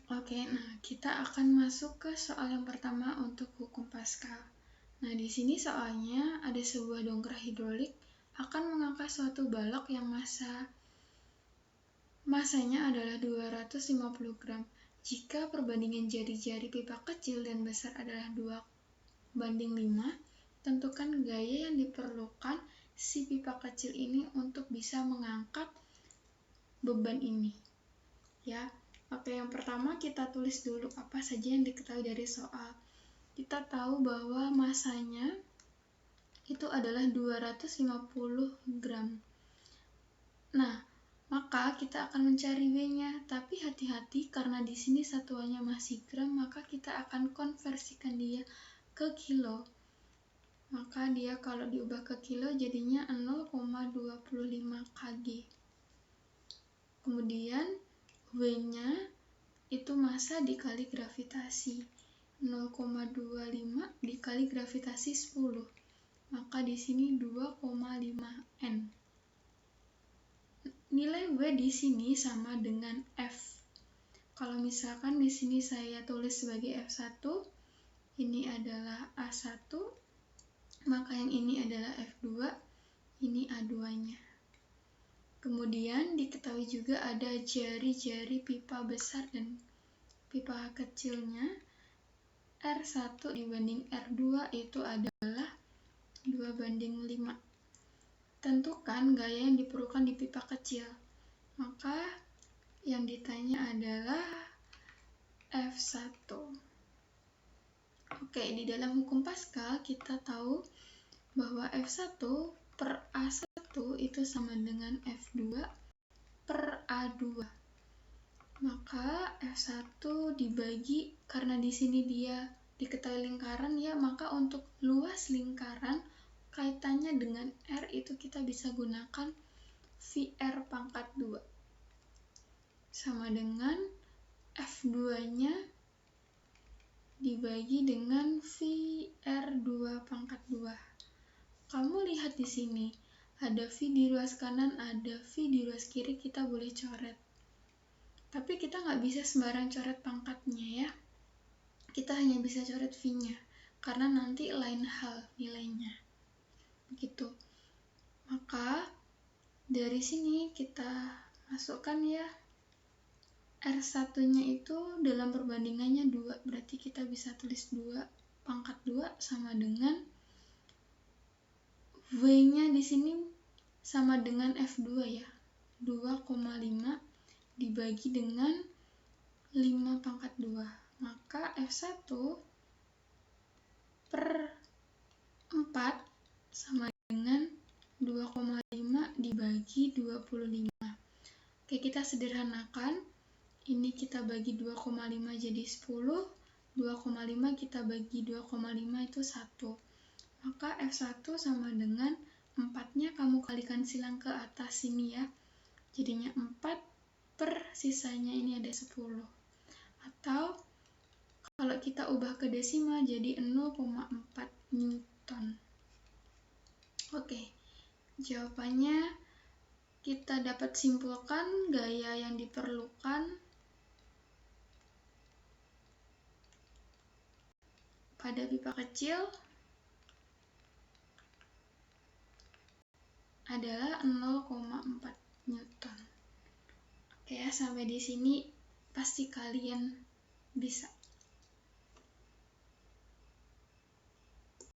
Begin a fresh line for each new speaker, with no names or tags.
Oke, nah kita akan masuk ke soal yang pertama untuk hukum Pascal. Nah, di sini soalnya ada sebuah dongkrak hidrolik akan mengangkat suatu balok yang masanya adalah 250 gram. Jika perbandingan jari-jari pipa kecil dan besar adalah 2:5, tentukan gaya yang diperlukan si pipa kecil ini untuk bisa mengangkat beban ini. Ya, oke, yang pertama kita tulis dulu apa saja yang diketahui dari soal. Kita tahu bahwa masanya itu adalah 250 gram. Nah, maka kita akan mencari W-nya, tapi hati-hati karena di sini satuannya masih gram, maka kita akan konversikan dia ke kilo. Maka dia kalau diubah ke kilo jadinya 0,25 kg. Kemudian W-nya itu massa dikali gravitasi. 0,25 dikali gravitasi 10. Maka di sini 2,5 N. Nilai W di sini sama dengan F. Kalau misalkan di sini saya tulis sebagai F1, ini adalah A1, maka yang ini adalah F2, ini A2-nya. Kemudian diketahui juga ada jari-jari pipa besar dan pipa kecilnya. R1 dibanding R2 itu adalah 2:5. Tentukan gaya yang diperlukan di pipa kecil. Maka yang ditanya adalah F1. Oke, di dalam hukum Pascal kita tahu bahwa F1 per A1 itu sama dengan F2 per A2. Maka F1 dibagi, karena di sini dia diketahui lingkaran ya, maka untuk luas lingkaran kaitannya dengan R itu kita bisa gunakan VR pangkat 2 sama dengan F2-nya dibagi dengan VR2 pangkat 2. Kamu lihat di sini, ada V di ruas kanan, ada V di ruas kiri, kita boleh coret. Tapi kita nggak bisa sembarang coret pangkatnya ya. Kita hanya bisa coret V-nya, karena nanti lain hal nilainya. Begitu. Maka dari sini kita masukkan ya, R1-nya itu dalam perbandingannya 2, berarti kita bisa tulis 2 pangkat 2 sama dengan W-nya di sini sama dengan F2 ya, 2,5 dibagi dengan 5 pangkat 2. Maka F1 per 4 sama dengan 2,5 dibagi 25. Oke, kita sederhanakan. Ini kita bagi 2,5 jadi 10. 2,5 kita bagi 2,5 itu 1. Maka F1 sama dengan 4-nya kamu kalikan silang ke atas sini ya. Jadinya 4 per sisanya ini ada 10. Atau kalau kita ubah ke desimal jadi 0,4 Newton. Oke, jawabannya kita dapat simpulkan gaya yang diperlukan pada pipa kecil adalah 0,4 Newton. Oke ya, sampai di sini pasti kalian bisa.